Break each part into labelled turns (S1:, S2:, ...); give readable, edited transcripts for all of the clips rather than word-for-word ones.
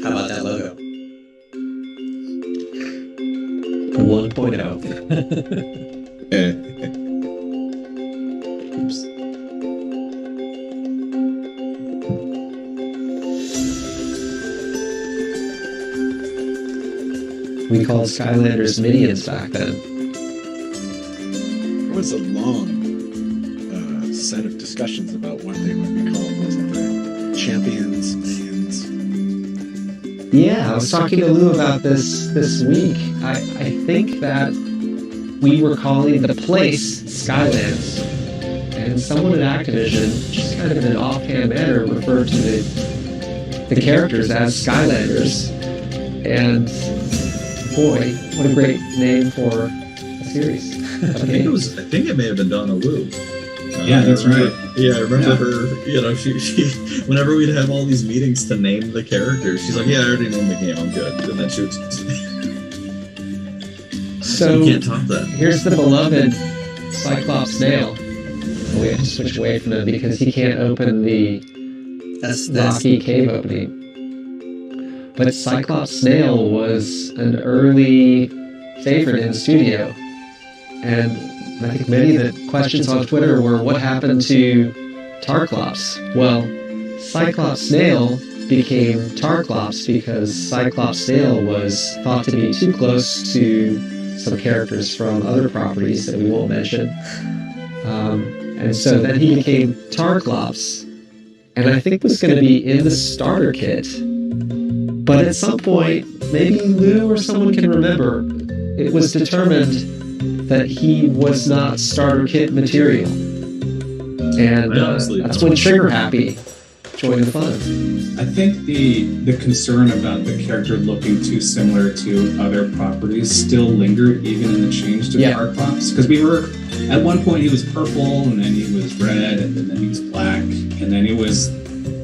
S1: How about that logo?
S2: 1.0. Oops.
S3: We called Skylanders minions back then.
S2: There was a long set of discussions about what they would be called, wasn't there? Champions, minions.
S3: Yeah, I was talking to Lou about this week. I think that we were calling the place Skylands, and someone at Activision, just kind of in an offhand manner, referred to the characters as Skylanders. And boy, what a great name for a series.
S4: I think it may have been Donna Wu.
S5: Yeah, that's right.
S4: Yeah, I remember her. You know, she whenever we'd have all these meetings to name the characters, she's like, "Yeah, I already named the game. I'm good." And then she would.
S3: So
S4: you can't top that.
S3: Here's the beloved Cyclops Snail. We have to switch away from him because he can't open the rocky cave opening. But Cyclops Snail was an early favorite in the studio. And I think many of the questions on Twitter were, what happened to Tarklops? Well, Cyclops Snail became Tarklops because Cyclops Snail was thought to be too close to some characters from other properties that we won't mention. And so then he became Tarklops, and I think was going to be in the starter kit. But at some point, maybe Lou or someone can remember, it was determined that he was not starter kit material. And that's when Trigger Happy joined the fun.
S5: I think the concern about the character looking too similar to other properties still lingered even in the change to Tarklops. Because we were, at one point he was purple, and then he was red, and then he was black, and then it was,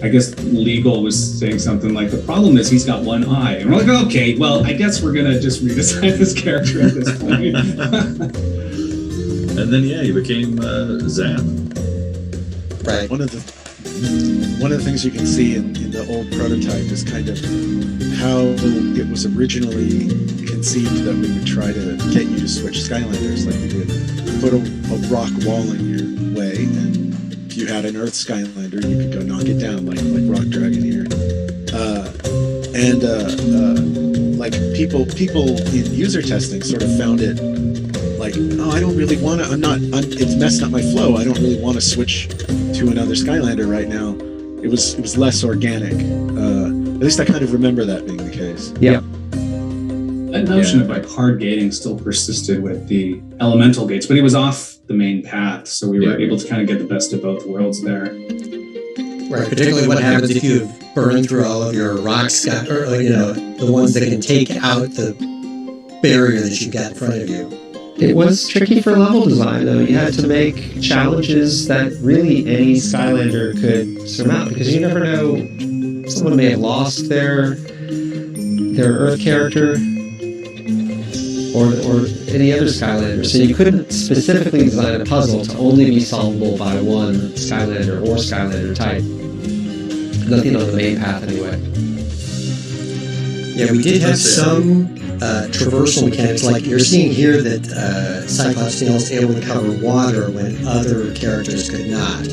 S5: I guess Legal was saying something like, the problem is he's got one eye. And we're like, okay, well, I guess we're going to just redesign this character at this point.
S4: And then, he became Zam.
S1: Right.
S2: One of the things you can see in the old prototype is kind of how it was originally conceived that we would try to get you to switch Skylanders. Like we would put a rock wall in your way, and if you had an Earth Skylander, you could go knock it down like Rock Dragon here. Like people in user testing sort of found it like, oh, I don't really want to. It's messing up my flow. I don't really want to switch to another Skylander right now. It was less organic. At least I kind of remember that being the case.
S3: Yeah.
S5: That notion of like hard gating still persisted with the elemental gates, but he was off the main path, so we were able to kind of get the best of both worlds there.
S1: Right, particularly what happens if you've burned through all of your rocks, or the ones that can take out the barrier that you've got in front of you.
S3: It was tricky for level design, though. You had to make challenges that really any Skylander could surmount, because you never know, someone may have lost their Earth character or any other Skylander. So you couldn't specifically design a puzzle to only be solvable by one Skylander or Skylander type. Nothing on the main path, anyway.
S1: Yeah, we did have some traversal mechanics, like you're seeing here that Cyclops Snail is able to cover water when other characters could not.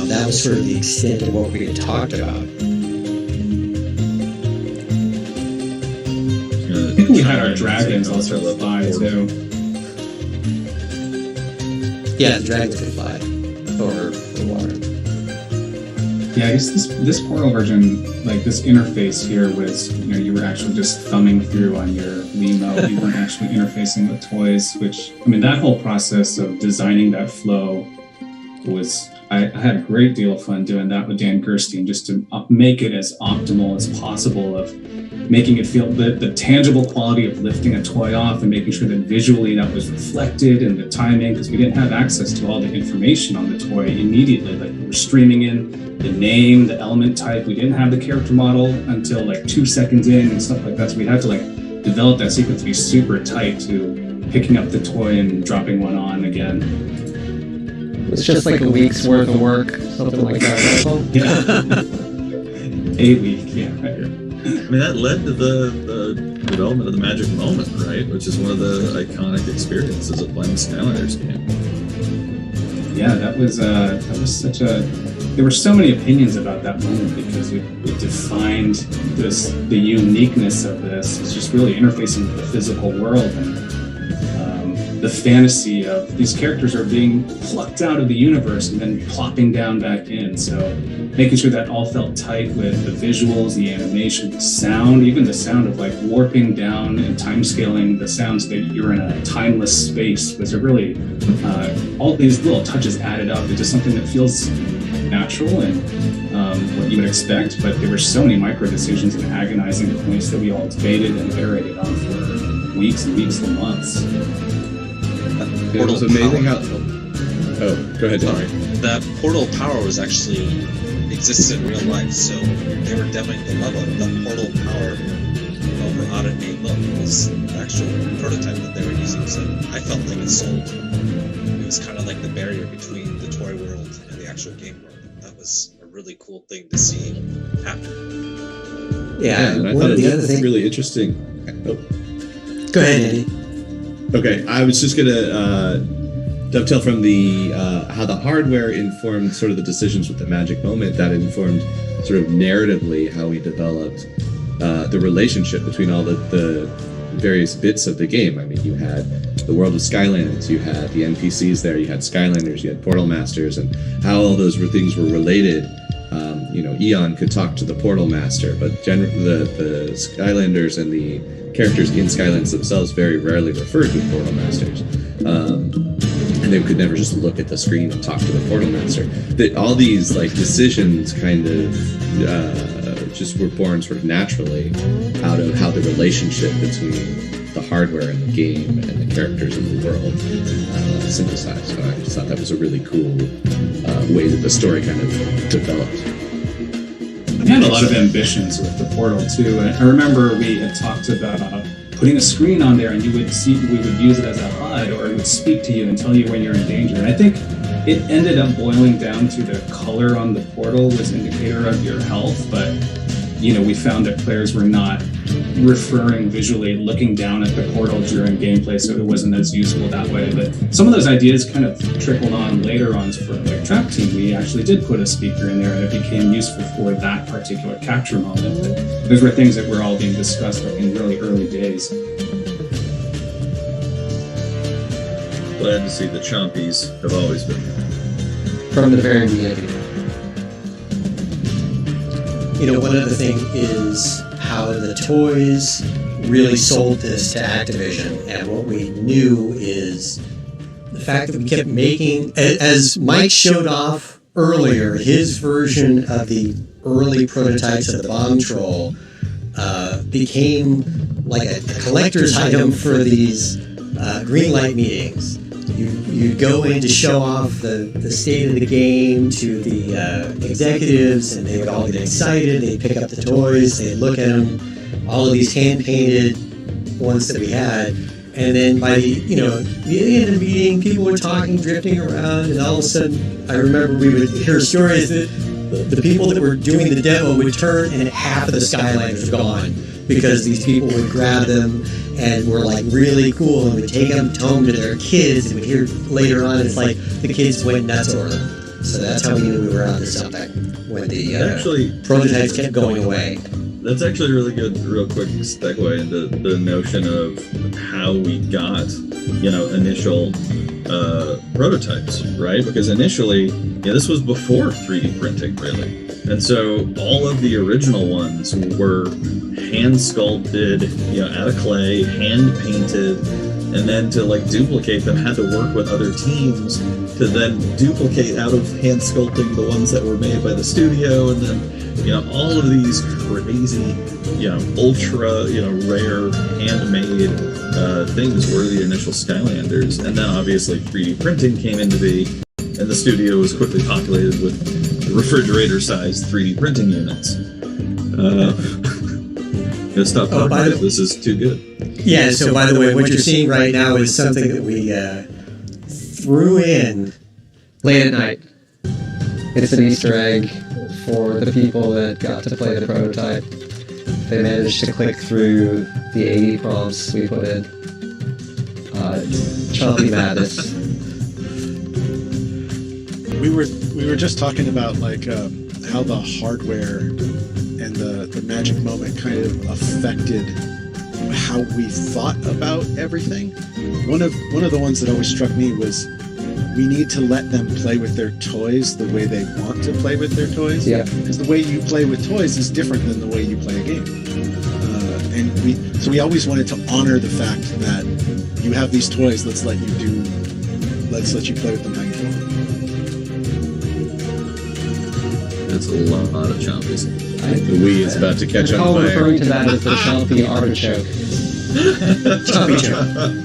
S1: That was sort of the extent of what we had talked about.
S5: I think we had our dragons also fly too.
S1: Yeah, the dragons could fly over the water.
S5: Yeah, I guess this Portal version, like this interface here was, you were actually just thumbing through on your Wiimote. You weren't actually interfacing with toys, which, that whole process of designing that flow was, I had a great deal of fun doing that with Dan Gerstein, just to make it as optimal as possible, of making it feel the tangible quality of lifting a toy off and making sure that visually that was reflected in the timing, because we didn't have access to all the information on the toy immediately. Like we were streaming in the name, the element type. We didn't have the character model until like 2 seconds in and stuff like that. So we had to develop that sequence to be super tight to picking up the toy and dropping one on again.
S3: It's just like a week's worth of work, something like that.
S5: Yeah. 8 week, yeah. Right.
S4: I mean, that led to the development of the Magic Moment, right? Which is one of the iconic experiences of playing Skylanders game.
S5: Yeah, that was such a. There were so many opinions about that moment because it defined the uniqueness of this. It's just really interfacing with the physical world and the fantasy of these characters are being plucked out of the universe and then plopping down back in. So making sure that all felt tight with the visuals, the animation, the sound, even the sound of like warping down and time scaling the sounds that you're in a timeless space was a really, all these little touches added up into something that feels natural and what you would expect, but there were so many micro decisions and agonizing points that we all debated and iterated on for weeks and weeks and months.
S6: It was amazing how. Oh, go ahead.
S7: Sorry. That portal power was actually existed in real life, so they were demoing the level. The portal power over on a game mode was the actual prototype that they were using, so I felt like it sold. It was kind of like the barrier between the toy world and the actual game world. That was a really cool thing to see happen.
S1: Yeah,
S6: and I
S1: one
S6: thought
S1: of the
S6: it
S1: other
S6: was
S1: things.
S6: really interesting. Oh.
S1: Go ahead, Andy.
S6: Okay, I was just gonna dovetail from the how the hardware informed sort of the decisions with the Magic Moment that informed sort of narratively how we developed the relationship between all the various bits of the game. I mean, you had the world of Skylanders, you had the NPCs there, you had Skylanders, you had Portal Masters, and how all those things were related. Eon could talk to the Portal Master, but the Skylanders and the characters in Skylands themselves very rarely referred to Portal Masters. And they could never just look at the screen and talk to the Portal Master. All these decisions kind of just were born sort of naturally out of how the relationship between the hardware and the game and the characters in the world synthesized. So I just thought that was a really cool way that the story kind of developed.
S5: I had a lot of ambitions with the portal too. And I remember we had talked about putting a screen on there, and we would use it as a HUD, or it would speak to you and tell you when you're in danger. And I think it ended up boiling down to the color on the portal was indicator of your health, but we found that players were not referring visually, looking down at the portal during gameplay, so it wasn't as useful that way. But some of those ideas kind of trickled on later on for like Trap Team. We actually did put a speaker in there, and it became useful for that particular capture moment. But those were things that were all being discussed like in really early days.
S4: Glad to see the Chompies have always been there.
S3: From the very beginning.
S1: One other thing is how the toys really sold this to Activision, and what we knew is the fact that we kept making, as Mike showed off earlier, his version of the early prototypes of the Bomb Troll became like a collector's item for these greenlight meetings. You'd go in to show off the state of the game to the executives, and they would all get excited. They'd pick up the toys, they'd look at them, all of these hand-painted ones that we had. And then by the end of the meeting, people were talking, drifting around, and all of a sudden, I remember we would hear stories that the people that were doing the demo would turn and half of the Skylanders were gone, because these people would grab them and were like really cool and would take them home to their kids, and we'd hear later on it's like the kids went nuts over them. So that's how we knew we were onto something when the prototypes kept going away.
S4: That's actually a really good, real quick segue into the notion of how we got, initial prototyps, right? Because initially, this was before 3D printing, really. And so all of the original ones were hand sculpted, out of clay, hand painted, and then to duplicate them had to work with other teams to then duplicate out of hand sculpting the ones that were made by the studio, and then all of these crazy, ultra, rare handmade things were the initial Skylanders, and then obviously 3D printing came into being, and the studio was quickly populated with refrigerator-sized 3D printing units. Stop talking about it. This is too good.
S1: Yeah, so by the way, what you're seeing right now is something that we threw in
S3: Late at night. It's an Easter egg for the people that got to play the prototype. they managed to click through the 80 prompts we put in. Chompy Madness.
S2: We were just talking about like how the hardware and the magic moment kind of affected how we thought about everything. One of the ones that always struck me was we need to let them play with their toys the way they want to play with their toys.
S3: Yeah.
S2: Because the way you play with toys is different than the way you play a game. And we always wanted to honor the fact that you have these toys. Let's let you play with them how you want.
S4: That's a lot of chompies.
S6: The Wii is about to catch on
S3: recall
S6: fire.
S3: referring to that as the Chompy Artichoke.
S1: Chompy choke.